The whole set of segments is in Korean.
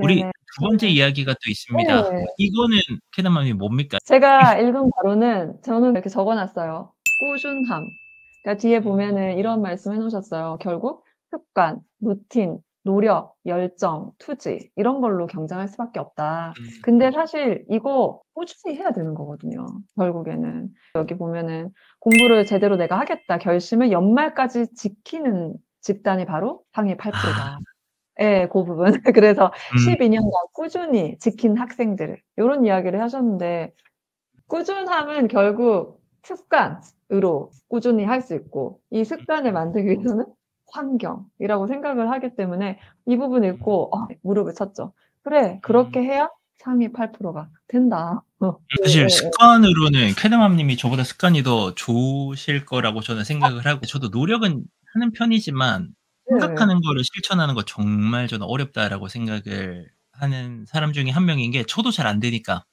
우리 네네. 두 번째 네. 이야기가 또 있습니다. 네. 이거는 캐나마님 뭡니까? 제가 읽은 바로는 저는 이렇게 적어 놨어요. 꾸준함. 그러니까 뒤에 보면은 이런 음. 말씀 해 놓으셨어요. 결국 습관, 루틴, 노력, 열정, 투지 이런 걸로 경쟁할 수밖에 없다. 음. 근데 사실 이거 꾸준히 해야 되는 거거든요, 결국에는. 여기 보면은 공부를 제대로 내가 하겠다 결심을 연말까지 지키는 집단이 바로 상위 아. 8%다. 예, 고 부분. 그래서 음. 12년간 꾸준히 지킨 학생들 요런 이야기를 하셨는데 꾸준함은 결국 습관으로 꾸준히 할 수 있고 이 습관을 만들기 위해서는 환경이라고 생각을 하기 때문에 이 부분 읽고 무릎을 쳤죠. '그래. 음. 그렇게 해야 상위 8%가 된다.' 사실 예예예. 습관으로는 캐나마님이 저보다 습관이 더 좋으실 거라고 저는 생각을 하고 저도 노력은 하는 편이지만 네. '생각하는 거를 실천하는 거 정말 저는 어렵다.'라고 생각을 하는 사람 중에 한 명인 게 저도 잘 안 되니까.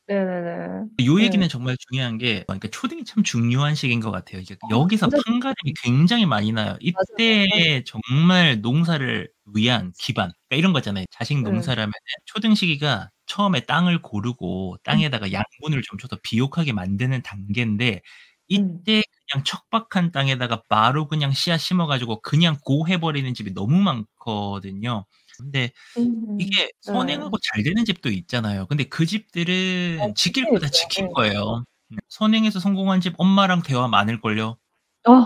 네네네. 요 네. 얘기는 정말 중요한 게 그러니까 초딩이 참 중요한 시기인 것 같아요. 이게 여기서 진짜 판가름이 굉장히 많이 나요. 맞아요. 맞아요. 이때에 정말 농사를 위한 기반 그러니까 이런 거 있잖아요. 자식 네. 농사라면은 초등 시기가 처음에 땅을 고르고 땅에다가 양분을 좀 줘서 비옥하게 만드는 단계인데 음. 이때 그냥 척박한 땅에다가 바로 그냥 씨앗 심어 가지고 그냥 고 해 버리는 집이 너무 많거든요. 근데 이게 네. 선행하고 잘 되는 집도 있잖아요. 근데 그 집들은 지킬 있긴 거 다 있어요. 지킨 예. 거예요. 선행해서 성공한 집 엄마랑 대화 많을걸요.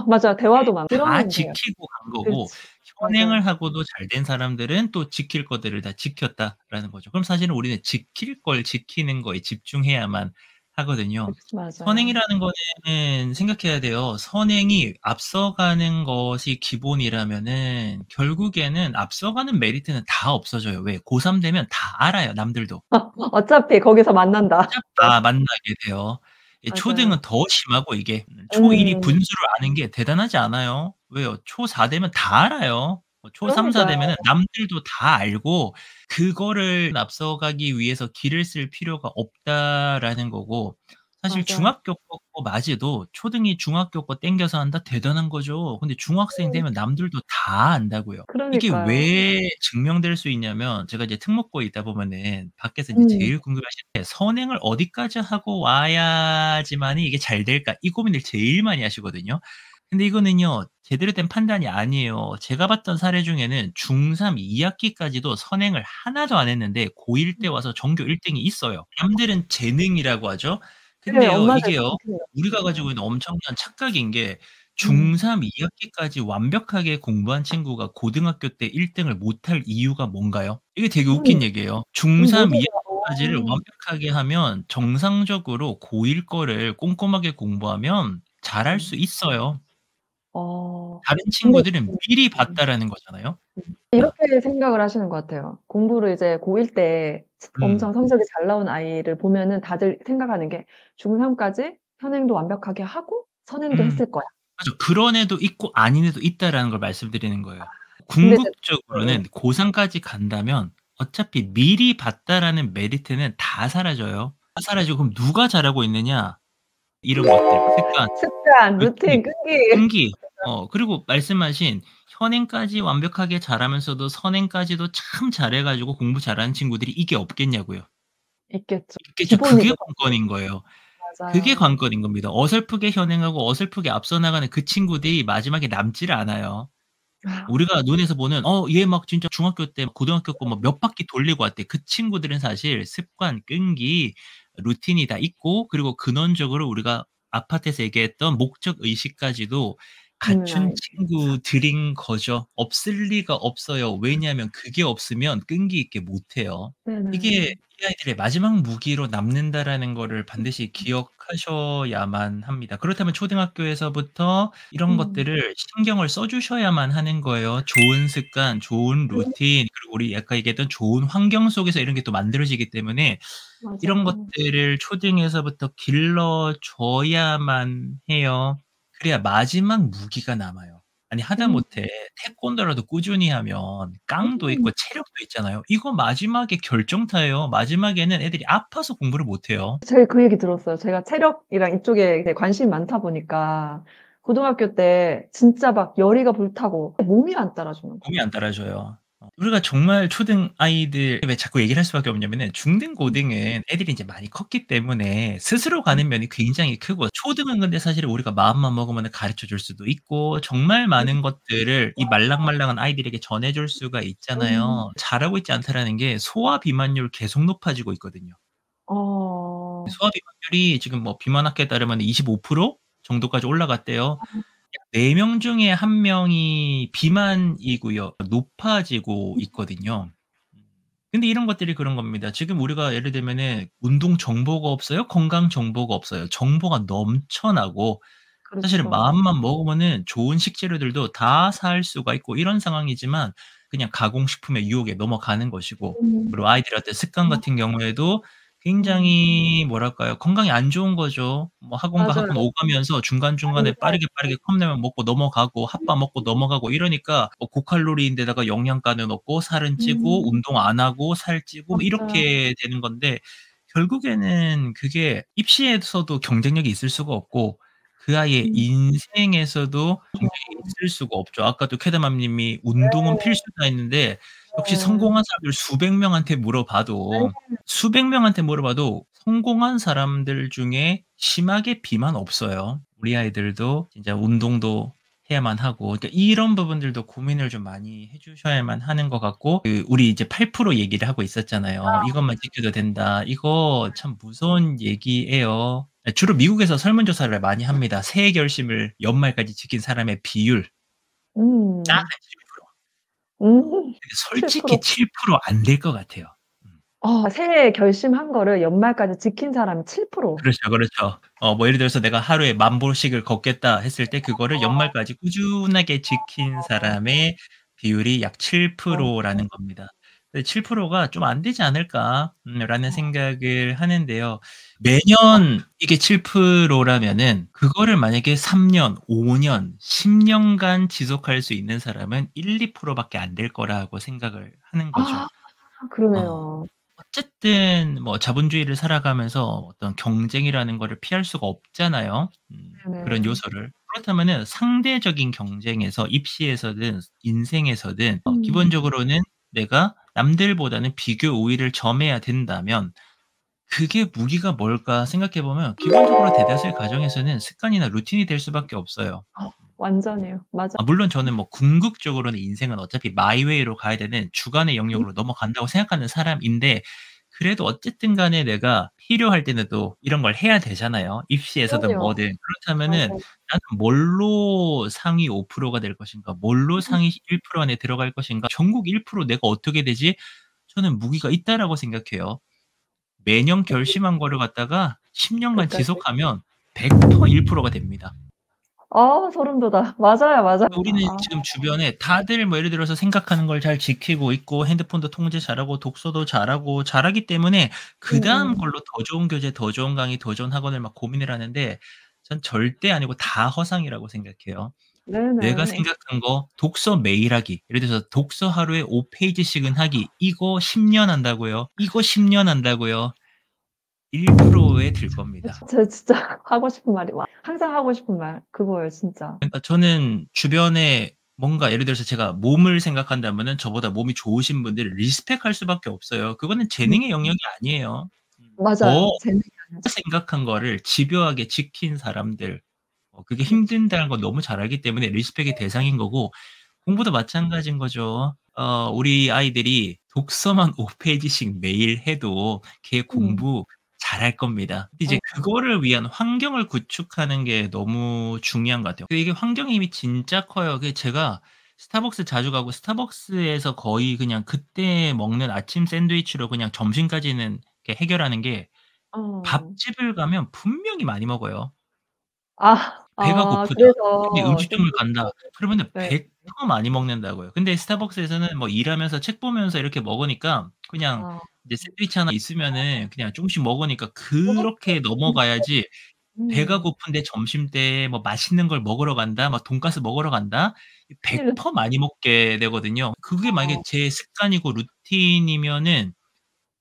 맞아요. 대화도 많고 다 그러면 돼요. 지키고 간 거고 그렇지. 현행을 맞아요. 하고도 잘 된 사람들은 또 지킬 것들을 다 지켰다라는 거죠. 그럼 사실은 우리는 지킬 걸 지키는 거에 집중해야만 하거든요. 그치. 맞아요. 선행이라는 거는 생각해야 돼요. 선행이 앞서가는 것이 기본이라면은 결국에는 앞서가는 메리트는 다 없어져요. 왜? 고3 되면 다 알아요, 남들도. 어차피 거기서 만난다. 어차피 다 만나게 돼요. 이 맞아요. 초등은 더 심하고 이게 초1이 음. 분수를 아는 게 대단하지 않아요. 왜요? 초4 되면 다 알아요. 초3, 4 그러니까요. 되면은 남들도 다 알고 그거를 앞서가기 위해서 기를 쓸 필요가 없다라는 거고 사실 맞아요. 중학교 거 맞아도 초등이 중학교 거 땡겨서 한다? 대단한 거죠. 근데 중학생 되면 남들도 다 안다고요. 이게 그러니까요. 왜 증명될 수 있냐면 제가 이제 특목고에 있다 보면은 밖에서 인제 음. 제일 궁금해하시는 게 '선행을 어디까지 하고 와야지만이 이게 잘 될까?' 이 고민을 제일 많이 하시거든요. 근데 이거는요. 제대로 된 판단이 아니에요. 제가 봤던 사례 중에는 중3 2 학기까지도 선행을 하나도 안 했는데 고1 때 와서 전교 1 등이 있어요. 남들은 재능이라고 하죠. 네. 근데요 엄마들 이게요 그렇게 해요. 우리가 맞아요. 가지고 있는 엄청난 착각인 게 음. 중3 2 학기까지 완벽하게 공부한 친구가 고등학교 때 1 등을 못할 이유가 뭔가요? 이게 되게 웃긴 그러니까. 얘기예요. 중3 2 모두가 학기까지를 완벽하게 하면 정상적으로 고1 거를 꼼꼼하게 공부하면 잘할 수 있어요. 다른 근데 친구들은 미리 봤다라는 거잖아요. 이렇게 생각을 하시는 것 같아요. 공부를 이제 고1 때 음. 엄청 성적이 잘 나온 아이를 보면은 다들 생각하는 게 '중3 까지 현행도 완벽하게 하고 선행도 했을 거야.' 맞아. 그런 애도 있고 아닌 애도 있다라는 걸 말씀드리는 거예요. 근데 이제 궁극적으로는 고3 까지 간다면 어차피 미리 봤다라는 메리트는 다 사라져요. 다 사라지고 그럼 누가 잘하고 있느냐? 이런 것들 습관, 습관, 루틴, 루틴, 끈기. 끈기 그리고 말씀하신 현행까지 완벽하게 잘하면서도 선행까지도 참 잘해 가지고 공부 잘하는 친구들이 이게 없겠냐고요. 있겠죠. 있겠죠. 그게 기본이죠. 관건인 거예요. 그게 맞아요. 관건인 겁니다. 어설프게 현행하고 어설프게 앞서 나가는 그 친구들이 마지막에 남지를 않아요. 우리가 눈에서 보는 얘 막 진짜 중학교 때 고등학교 거 막 몇 바퀴 돌리고 왔대. 그 친구들은 사실 습관, 끈기, 루틴이 다 있고 그리고 근원적으로 우리가 아파트에서 얘기했던 목적 의식까지도 갖춘 아이 친구들인 거죠. 없을 리가 없어요. 왜냐하면 그게 없으면 끈기 있게 못 해요. 이게 네네. 이 아이들의 마지막 무기로 남는다라는 거를 반드시 기억하셔야만 합니다. 그렇다면 초등학교에서부터 이런 음. 것들을 신경을 써 주셔야만 하는 거예요. 좋은 습관, 좋은 루틴 그리고 우리 아까 얘기했던 좋은 환경 속에서 이런 게 또 만들어지기 때문에 이런 맞아요. 것들을 초등에서부터 길러 줘야만 해요. 그래야 마지막 무기가 남아요. 아니 음. 하다못해 태권도라도 꾸준히 하면 깡도 음. 있고 체력도 있잖아요. 이거 마지막에 결정타예요. 마지막에는 애들이 아파서 공부를 못 해요. 제가 그 얘기 들었어요. 제가 체력이랑 이쪽에 되게 관심이 많다 보니까 고등학교 때 진짜 막 열의가 불타고 몸이 안 따라주는 거예요. 몸이 안 따라줘요. 우리가 정말 초등 아이들 왜 자꾸 얘기를 할 수밖에 없냐면은 중등 고등은 애들이 인제 많이 컸기 때문에 스스로 음. 가는 면이 굉장히 크고 초등은 근데 사실 우리가 마음만 먹으면은 가르쳐 줄 수도 있고 정말 음. 많은 것들을 이 맞아요. 말랑말랑한 아이들에게 전해 줄 수가 음. 있잖아요. 잘하고 있지 않다라는 게 소아 비만율 계속 높아지고 있거든요. 어. 소아 비만율이 지금 뭐 비만학회에 따르면 25% 정도까지 올라갔대요. 약 4명 중에 1 명이 비만이고요. 높아지고 있거든요. 근데 이런 것들이 그런 겁니다. 지금 우리가 예를 들면은 운동 정보가 없어요? 건강 정보가 없어요. 정보가 넘쳐나고 사실은 그렇죠. 마음만 먹으면은 좋은 식재료들도 다 살 수가 있고 이런 상황이지만 그냥 가공식품의 유혹에 넘어가는 것이고 음. 그리고 아이들의 어떤 습관 아. 같은 경우에도 음. 굉장히 뭐랄까요? 건강에 안 좋은 거죠. 뭐 학원과 맞아요. 학원 오가면서 중간중간에 맞아요. 빠르게, 빠르게 컵라면 먹고 넘어가고 핫바 먹고 넘어가고 이러니까 뭐 고칼로리인데다가 영양가는 없고 살은 찌고 음. 운동 안 하고 살 찌고 뭐 맞아요. 이렇게 되는 건데 결국에는 그게 입시에서도 경쟁력이 있을 수가 없고 그 아이의 음. 인생에서도 경쟁이 어. 있을 수가 없죠. 아까도 캐더맘 님이 "운동은 필수다." 했는데 역시 네. 성공한 사람들 수백 명한테 물어봐도 수백 명한테 물어봐도 성공한 사람들 중에 심하게 비만 없어요. 우리 아이들도 진짜 운동도 해야만 하고 그러니까 이런 부분들도 고민을 좀 많이 해 주셔야만 하는 것 같고 그 우리 이제 8% 얘기를 하고 있었잖아요. "이것만 지켜도 된다." 이거 참 무서운 얘기예요. 예 주로 미국에서 설문조사를 많이 합니다. 새해 결심을 연말까지 지킨 사람의 비율 딱 한 음. 7%. 음. 근데 7%. 솔직히 7% 안 될 것 같아요. 음. 새해 결심한 거를 연말까지 지킨 사람이 7%. 그렇죠, 그렇죠. 뭐 예를 들어서 '내가 하루에 1000 보씩을 걷겠다.' 했을 때 그거를 연말까지 꾸준하게 지킨 사람의 비율이 약 어. 7% 라는 겁니다. 근데 7%가 좀 안 되지 않을까 라는 생각을 하는데요. 매년 이게 7% 라면은 그거를 만약에 3 년, 5 년, 10 년간 지속할 수 있는 사람은 1-2% 밖에 안 될 거라고 생각을 하는 거죠. 아 어. 그러네요. 어쨌든 뭐 자본주의를 살아가면서 어떤 경쟁이라는 거를 피할 수가 없잖아요. 그런 네네. 요소를. 그렇다면은 상대적인 경쟁에서 입시에서든 인생에서든 음. 기본적으로는 내가 남들보다는 비교 우위를 점해야 된다면 그게 무기가 뭘까 생각해 보면 기본적으로 대다수의 가정에서는 습관이나 루틴이 될 수밖에 없어요. 완전해요. 맞아. 물론 저는 뭐 궁극적으로는 인생은 어차피 마이 웨이로 가야 되는 주관의 음 영역으로 넘어간다고 생각하는 사람인데 그래도 어쨌든 간에 내가 필요할 때는 또 이런 걸 해야 되잖아요, 입시에서든 그럼요. 뭐든. 그렇다면은 맞아요. '나는 뭘로 상위 5%가 될 것인가? 뭘로 음 상위 1% 안에 들어갈 것인가? 전국 1% 내가 어떻게 되지?' 저는 무기가 있다라고 생각해요. 매년 결심한 거를 갖다가 10 년간 끝까지. 지속하면 100% 1%가 됩니다. 소름 돋아. 맞아요, 맞아요. 우리는 지금 주변에 다들 뭐 예를 들어서 생각하는 걸 잘 지키고 있고 핸드폰도 통제 잘하고 독서도 잘하고 잘하기 때문에 그다음 음음. 걸로 더 좋은 교재, 더 좋은 강의, 더 좋은 학원을 막 고민을 하는데 전 절대 아니고 다 허상이라고 생각해요. 내가 네네. 생각한 거 독서 매일 하기. 예를 들어서 독서 하루에 5 페이지씩은 하기. 이거 10년 한다고요. 이거 10년 한다고요. 1%에 들 겁니다. 제가 진짜 하고 싶은 말이 항상 하고 싶은 말 그거예요 진짜. 그러니까 저는 주변에 뭔가 예를 들어서 제가 몸을 생각한다면은 저보다 몸이 좋으신 분들을 리스펙할 수밖에 없어요. 그거는 음 재능의 영역이 아니에요. 더 맞아요. 재능이 아니죠. 생각한 거를 집요하게 지킨 사람들 그게 그렇죠. 힘든다는 걸 너무 잘 알기 때문에 리스펙의 대상인 거고 공부도 마찬가지인 거죠. 우리 아이들이 독서만 5 페이지씩 매일 해도 걔 음. 공부 잘할 겁니다. 근데 이제 어. 그거를 위한 환경을 구축하는 게 너무 중요한 것 같아요. 근데 이게 환경의 힘이 진짜 커요. 그게 제가 스타벅스 자주 가고 스타벅스에서 거의 그냥 그때 먹는 아침 샌드위치로 그냥 점심까지는 이렇게 해결하는 게 어. 밥집을 가면 분명히 많이 먹어요. 배가 고프다. 근데 그래서 좀 음식점을 간다. 그러면은 네. 100% 많이 먹는다고요. 근데 스타벅스에서는 뭐 일하면서 책 보면서 이렇게 먹으니까 그냥 아. 이제 샌드위치 하나 있으면은 그냥 쪼금씩 먹으니까 그렇죠. 그렇게 넘어가야지 배가 음. 고픈데 점심때 뭐 맛있는 걸 먹으러 간다, 막 돈가스 먹으러 간다. 이 큰일 100% 많이 먹게 되거든요. 그게 만약에 어. 제 습관이고 루틴이면은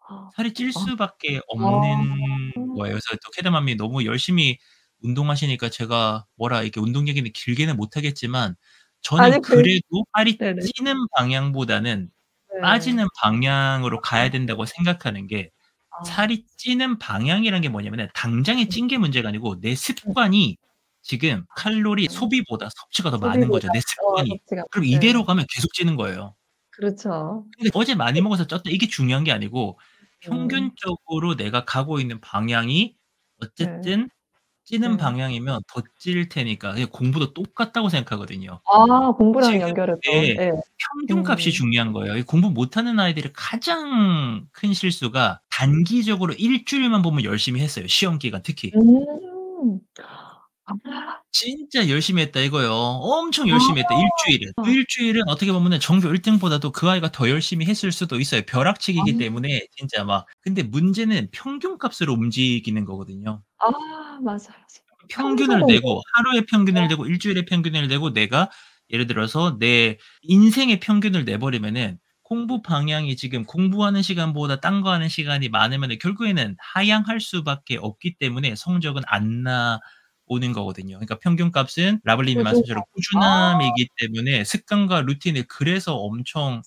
아. 살이 찔 아. 수밖에 아. 없는 거예요. 그래서 또 캐더맘이 너무 열심히 운동하시니까 제가 뭐라 이렇게 운동 얘기는 길게는 못 하겠지만 저는 아니 그래도 살이 네네. 찌는 방향보다는 네. 빠지는 방향으로 가야 된다고 생각하는 게 아. 살이 찌는 방향이란 게 뭐냐면은 당장에 음. 찐 게 문제가 아니고 내 음. 습관이 지금 칼로리 음. 소비보다 섭취가 더 많은 소비보다 거죠, 내 습관이. 섭취가 그럼 네. 이대로 가면 계속 찌는 거예요. 그렇죠. 근데 어제 많이 먹어서 쪘다 이게 중요한 게 아니고 음. 평균적으로 내가 가고 있는 방향이 네. 어쨌든 찌는 네. 방향이면 더 찔 테니까 그냥 공부도 똑같다고 생각하거든요. 아 공부랑 지금 연결해서. 네. 예. 평균값이 중요한 거예요. 이 공부 못하는 아이들의 가장 큰 실수가 단기적으로 1주일만 보면 열심히 했어요, 시험 기간 특히. 음. 아. '진짜 열심히 했다.' 이거요. '엄청 열심히 했다.' 아. 일주일은. 그 일주일은 어떻게 보면은 전교 1 등보다도 그 아이가 더 열심히 했을 수도 있어요. 아. 벼락치기이기 때문에 진짜 막 근데 문제는 평균값으로 움직이는 거거든요. 아 맞아요. 평균을 평소로 내고 하루의 평균을 내고 일주일의 평균을 내고 내가 예를 들어서 내 인생의 평균을 내 버리면은 공부 방향이 지금 공부하는 시간보다 딴 거 하는 시간이 많으면은 결국에는 하향할 수밖에 없기 때문에 성적은 안 나오는 거거든요. 그러니까 평균값은 라블리님 말씀처럼 꾸준함. 아 꾸준함이기 때문에 습관과 루틴을 그래서 엄청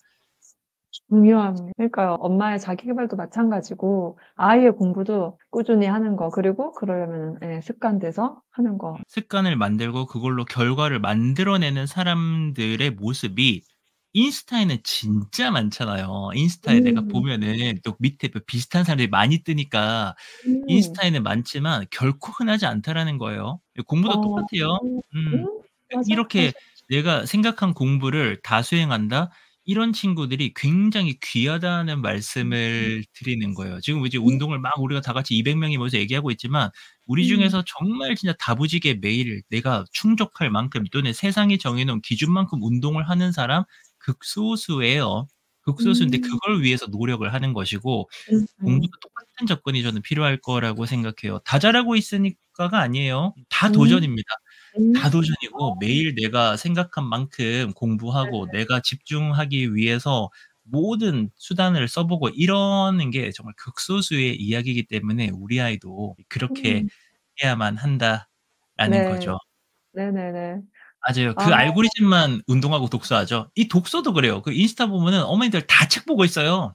중요합니 그러니까요. 엄마의 자기 계발도 마찬가지고 아이의 공부도 꾸준히 하는 거 그리고 그러려면은 예 습관돼서 하는 거. 습관을 만들고 그걸로 결과를 만들어내는 사람들의 모습이 인스타에는 진짜 많잖아요. 인스타에 내가 음. 보면은 또 밑에 그 비슷한 사람들이 많이 뜨니까 음. 인스타에는 많지만 결코 흔하지 않다라는 거예요. 공부도 어. 똑같아요. 음. 맞아, 이렇게 맞아. 내가 생각한 공부를 다 수행한다? 이런 친구들이 굉장히 귀하다는 음. 말씀을 드리는 거예요. 지금 이제 음. 운동을 막 우리가 다 같이 200 명이 모여서 얘기하고 있지만 우리 음. 중에서 정말 진짜 다부지게 매일 내가 충족할 만큼 또는 세상이 정해 놓은 기준만큼 운동을 하는 사람 극소수예요. 극소수인데 음. 그걸 위해서 노력을 하는 것이고 공부도 음. 똑같은 접근이 저는 필요할 거라고 생각해요. 다 잘하고 있으니까가 아니에요. 다 음. 도전입니다. 다 음. 도전이고 매일 내가 생각한 만큼 공부하고 네네. 내가 집중하기 위해서 모든 수단을 써 보고 이러는 게 정말 극소수의 이야기이기 때문에 우리 아이도 그렇게 음. 해야만 한다라는 네. 거죠. 네네네. 맞아요. 아 그 알고리즘만 운동하고 독서하죠. 이 독서도 그래요. 그 인스타 보면은 어머니들 다 책 보고 있어요.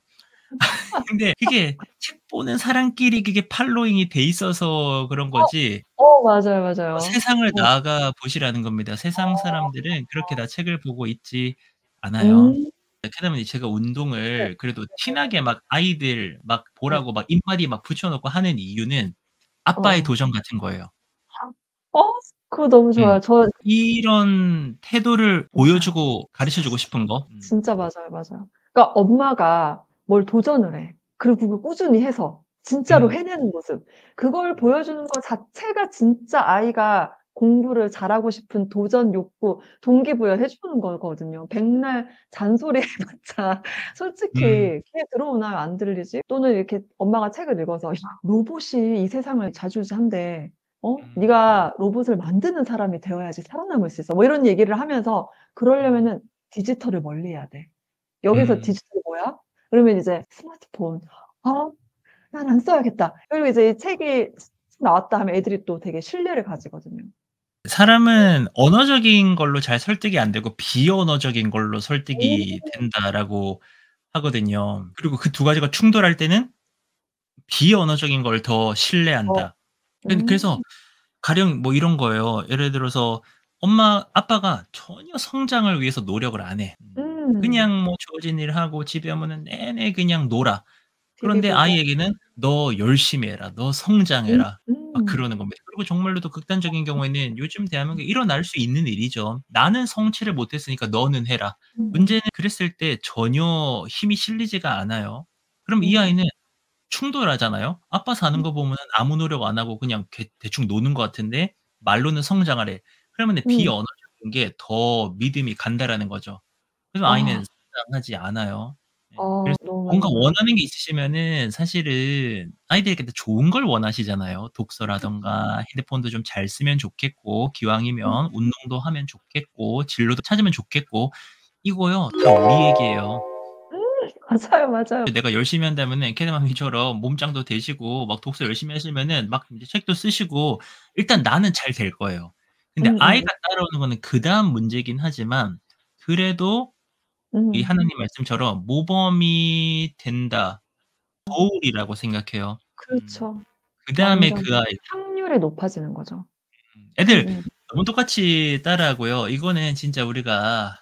근데 그게 책 보는 사람끼리 그게 팔로잉이 돼 있어서 그런 거지 맞아요, 맞아요. 세상을 어. 나아가 보시라는 겁니다. 세상 사람들은 그렇게 다 책을 보고 있지 않아요. 음. 게다가 제가 네. 운동을 그래도 티나게 막 아이들 막 네. 보라고 막 입마디 막 붙여 놓고 하는 이유는 아빠의 어. 도전 같은 거예요. 어 그거 너무 음. 좋아요. 저 이런 태도를 맞아요. 보여주고 가르쳐 주고 싶은 거. 진짜 맞아요, 맞아요. 그러니까 엄마가 뭘 도전을 해. 그리고 그걸 꾸준히 해서 진짜로 음. 해내는 모습. 그걸 보여주는 거 자체가 진짜 아이가 공부를 잘하고 싶은 도전 욕구, 동기부여해 주는 거거든요. 백날 잔소리 해 봤자 음. 솔직히 귀에 들어오나요? 안 들리지? 또는 이렇게 엄마가 책을 읽어서 "야 로봇이 이 세상을 좌지우지한대. 음. 네가 로봇을 만드는 사람이 되어야지 살아남을 수 있어." 뭐 이런 얘기를 하면서 음. 그러려면은 디지털을 멀리해야 돼. 여기서 음. 디지털이 뭐야? 그러면 이제 스마트폰. '아 난 안 써야겠다.' 그리고 이제 이 책이 나왔다 하면 애들이 또 되게 신뢰를 가지거든요. 사람은 언어적인 걸로 잘 설득이 안 되고 비언어적인 걸로 음. 설득이 된다라고 하거든요. 그리고 그 두 가지가 충돌할 때는 비언어적인 걸 더 어. 신뢰한다. 그래서 음. 가령 뭐 이런 거예요. 예를 들어서 아빠가 전혀 성장을 위해서 노력을 안 해. 음. 그냥 뭐 주어진 일 하고 집에 오면은 내내 그냥 놀아. TV 그런데 보고. 아이에게는 "너 열심히 해라. 너 음. 성장해라." 막 음. 그러는 겁니다. 그리고 정말로 더 극단적인 경우에는 요즘 대한민국에 일어날 수 있는 일이죠. "나는 성취를 못 했으니까 너는 해라." 음. 문제는 그랬을 때 전혀 힘이 실리지가 않아요. 그럼 이 음. 아이는 충돌하잖아요. 아빠 사는 거 보면은 아무 노력 안 하고 그냥 대충 노는 것 같은데 말로는 성장하래. 그러면은 음. 비언어적인 게 더 믿음이 간다라는 거죠. 그래서 아이는 아. 성장하지 않아요. 예. 그래서 너무 뭔가 맞는 말 원하는 게 있으시면은 사실은 아이들이 근데 좋은 걸 원하시잖아요. 독서라든가 핸드폰도 좀 잘 쓰면 좋겠고 음. 기왕이면 운동도 하면 좋겠고 진로도 찾으면 좋겠고 이거요 다 우리 얘기예요. 맞아요, 맞아요. 내가 열심히 한다면은 캐드맘이처럼 몸짱도 되시고 막 독서 열심히 하시면은 막 이제 책도 쓰시고 일단 나는 잘 될 거예요. 근데 아이가 음음음. 따라오는 거는 그다음 문제긴 하지만 그래도 이 음. 하나님 말씀처럼 모범이 된다. 거울이라고 생각해요. 그렇죠. 그다음에 완전 그 아이 확률이 높아지는 거죠. 애들 음음. 너무 똑같이 따라하고요. 이거는 진짜 우리가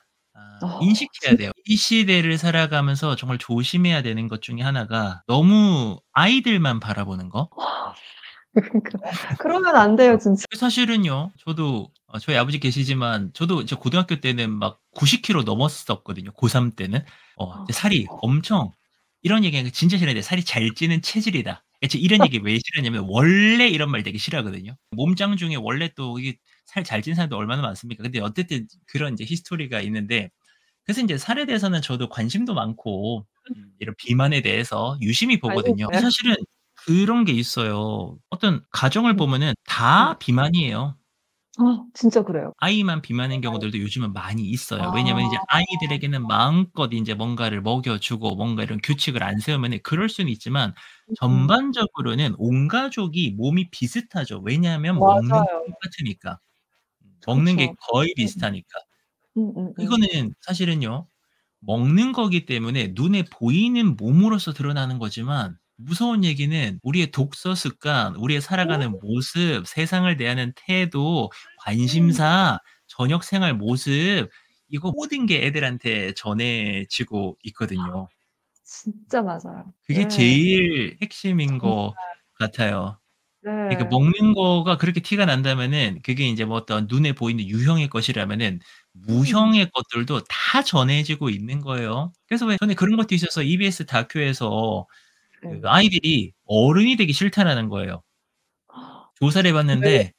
인식해야 진짜 돼요. 이 시대를 살아가면서 정말 조심해야 되는 것 중에 하나가 너무 아이들만 바라보는 거. 그러니까 그러면 안 돼요 진짜. 사실은요. 저도 저희 아버지 계시지만 저도 이제 고등학교 때는 막 90 킬로 넘었었거든요, 고3 때는. 이제 살이 엄청 이런 얘기하는 거 진짜 싫어하는데 "살이 잘 찌는 체질이다." 제 이런 얘기 왜 싫어하냐면 원래 이런 말 되게 싫어하거든요. 몸짱 중에 원래 또 이게 살 잘 찐 사람도 얼마나 많습니까? 근데 어쨌든 그런 이제 히스토리가 있는데 그래서 인제 살에 대해서는 저도 관심도 많고 이런 비만에 대해서 유심히 관심 보거든요. 근데 있어요? 사실은 그런 게 있어요. 어떤 가정을 음. 보면은 네. 다 비만이에요. 진짜 그래요. 아이만 비만인 맞아요. 경우들도 요즘은 많이 있어요. 왜냐면 이제 아. 아이들에게는 마음껏 인제 뭔가를 먹여 주고 뭔가 이런 규칙을 안 세우면은 그럴 수는 있지만 음. 전반적으로는 온 가족이 몸이 비슷하죠. 왜냐하면 먹는 게 맞아요. 똑같으니까. 먹는 게 그렇죠. 거의 음. 비슷하니까. 음음음. 이거는 사실은요. 먹는 거기 때문에 눈에 보이는 몸으로서 드러나는 거지만 무서운 얘기는 우리의 독서 습관, 우리의 살아가는 모습, 세상을 대하는 태도, 음. 관심사, 저녁 생활 모습 이거 모든 게 애들한테 전해지고 있거든요. 진짜 맞아요. 그게 예. 제일 핵심인 정말 것 같아요. 그러니까 네. 먹는 거가 그렇게 티가 난다면은 그게 인제 뭐 어떤 눈에 보이는 유형의 것이라면은 음. 무형의 것들도 다 전해지고 있는 거예요. 그래서 왜 전에 그런 것도 있었어요. EBS 다큐에서 그 네. 아이들이 어른이 되기 싫다라는 거예요. 조사를 해 왜 봤는데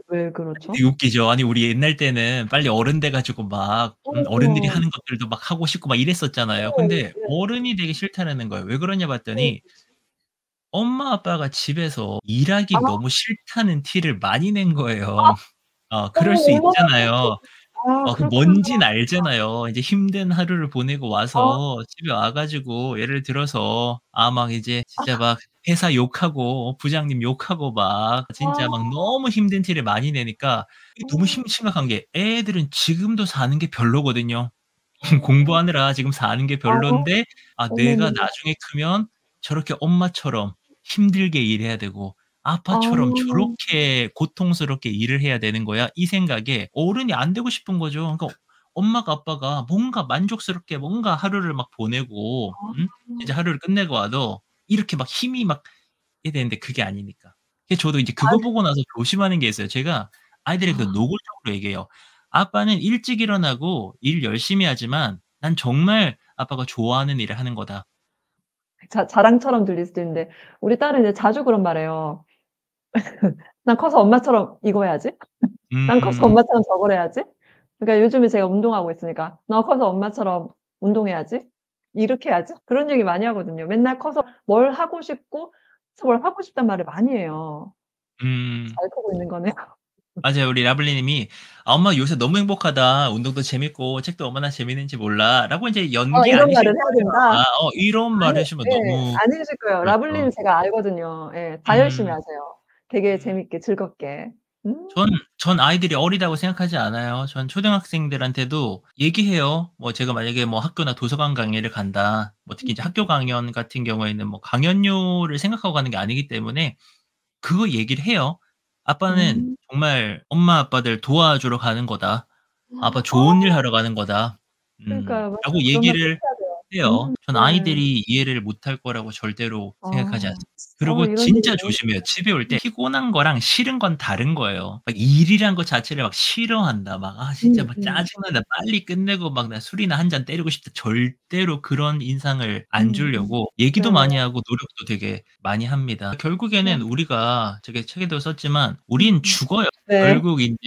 왜 그렇죠? 되게 웃기죠. 아니 우리 옛날 때는 빨리 어른 돼 가지고 막 어른들이 어. 하는 것들도 막 하고 싶고 막 이랬었잖아요. 네. 근데 네. 어른이 되기 싫다라는 거예요. 왜 그러냐 음. 봤더니 엄마 아빠가 집에서 아. 일하기 너무 싫다는 티를 많이 낸 거예요. 아. 그럴 수 얼마나 있잖아요. 그 그렇구나. 뭔진 알잖아요. 이제 힘든 하루를 보내고 아. 와서 집에 와 가지고 예를 들어서 막 이제 진짜 막 회사 욕하고 부장님 욕하고 막 진짜 아. 막 너무 힘든 티를 많이 내니까 이게 너무 음. 심각한 게 애들은 지금도 사는 게 별로거든요. 공부하느라 지금 사는 게 아. 별론데 내가 어머머. 나중에 크면 저렇게 엄마처럼 힘들게 일해야 되고 아빠처럼 아. 저렇게 고통스럽게 일을 해야 되는 거야. 이 생각에 어른이 안 되고 싶은 거죠. 그러니까 엄마가 아빠가 뭔가 만족스럽게 뭔가 하루를 막 보내고 이제 하루를 끝내고 와도 이렇게 막 힘이 막 이래야 되는데 그게 아니니까. 그래서 저도 이제 그거 아니 보고 나서 조심하는 게 있어요. 제가 아이들에게 아. 노골적으로 얘기해요. "아빠는 일찍 일어나고 일 열심히 하지만 난 정말 아빠가 좋아하는 일을 하는 거다." 자랑처럼 들릴 수도 있는데 우리 딸은 이제 자주 그런 말 해요. "난 커서 엄마처럼 이거 해야지. 난 커서 음. 엄마처럼 저걸 해야지." 그러니까 요즘에 제가 운동하고 있으니까 "너 커서 엄마처럼 운동해야지. 이렇게 해야지." 그런 얘기 많이 하거든요. 맨날 커서 뭘 하고 싶고 뭘 하고 싶단 말을 많이 해요. 음. 잘 크고 있는 거네요. 맞아요. 우리 라블리 님이 엄마 요새 너무 행복하다. 운동도 재밌고 책도 얼마나 재밌는지 몰라."라고 인제 연기 이런 아니실 말을 해야 거예요. 된다. 이런 말 아니 하시면 예. 너무 아니실 거예요. 라블리는 그렇죠. 제가 알거든요. 예. 다 열심히 음. 하세요. 되게 음. 재밌게 즐겁게. 전 전 아이들이 어리다고 생각하지 않아요. 전 초등학생들한테도 얘기해요. 제가 만약에 학교나 도서관 강의를 간다. 특히 이제 학교 강연 같은 경우에는 강연료를 생각하고 가는 게 아니기 때문에 그거 얘기를 해요. "아빠는 음. 정말 엄마 아빠들 도와주러 가는 거다. 아빠 좋은 일 어 하러 가는 거다." 그러니까요. 맞아요. 라고 그런 말 꼭 얘기를 해야 돼요. 해요. 전 네. 아이들이 이해를 못할 거라고 절대로 생각하지 아. 않습니다. 그리고 이런 얘기 진짜 너무 조심해요. 집에 올 때 음. 피곤한 거랑 싫은 건 다른 거예요. 일이란 것 자체를 싫어한다. 진짜 음음. 짜증난다. 빨리 끝내고 나 술이나 한 잔 때리고 싶다. 절대로 그런 인상을 안 음음. 주려고 얘기도 네네. 많이 하고 노력도 되게 많이 합니다. 결국에는 어. 우리가 저게 책에도 썼지만 우린 음. 죽어요. 네. 결국 인제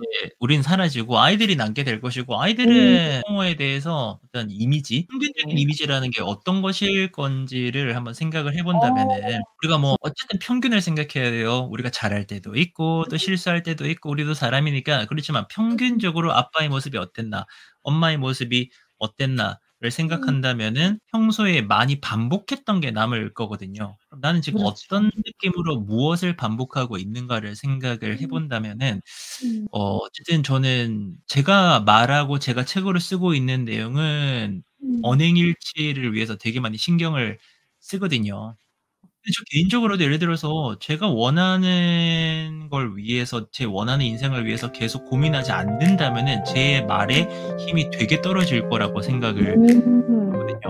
우린 사라지고 아이들이 남게 될 것이고 음. 아이들의 부모에 대해서 어떤 이미지, 평균적인 네. 이미지라는 게 어떤 것일 건지를 한번 생각을 해 본다면은 어. 우리가 진 어쨌든 평균을 생각해야 돼요. 우리가 잘할 때도 있고 또 실수할 때도 있고 우리도 사람이니까 그렇지만 평균적으로 아빠의 모습이 어땠나, 엄마의 모습이 어땠나를 음. 생각한다면은 평소에 많이 반복했던 게 남을 거거든요. 그럼 나는 지금 그렇죠. 어떤 느낌으로 무엇을 반복하고 있는가를 생각을 해 음. 본다면은 음. 어쨌든 저는 제가 말하고 제가 책으로 쓰고 있는 내용은 언행일치를 위해서 되게 많이 신경을 쓰거든요. 근데 저 개인적으로도 예를 들어서 제가 원하는 걸 위해서 제 원하는 인생을 위해서 계속 고민하지 않는다면은 제 말에 힘이 되게 떨어질 거라고 생각을 음. 하거든요.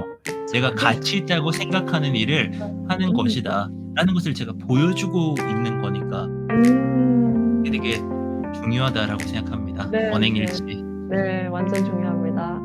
'내가 가치 있다고 생각하는 일을 하는 것이다.'라는 것을 제가 보여주고 있는 거니까 그게 음. 되게 중요하다라고 생각합니다. 네 네. 언행일치. 네. 완전 중요합니다.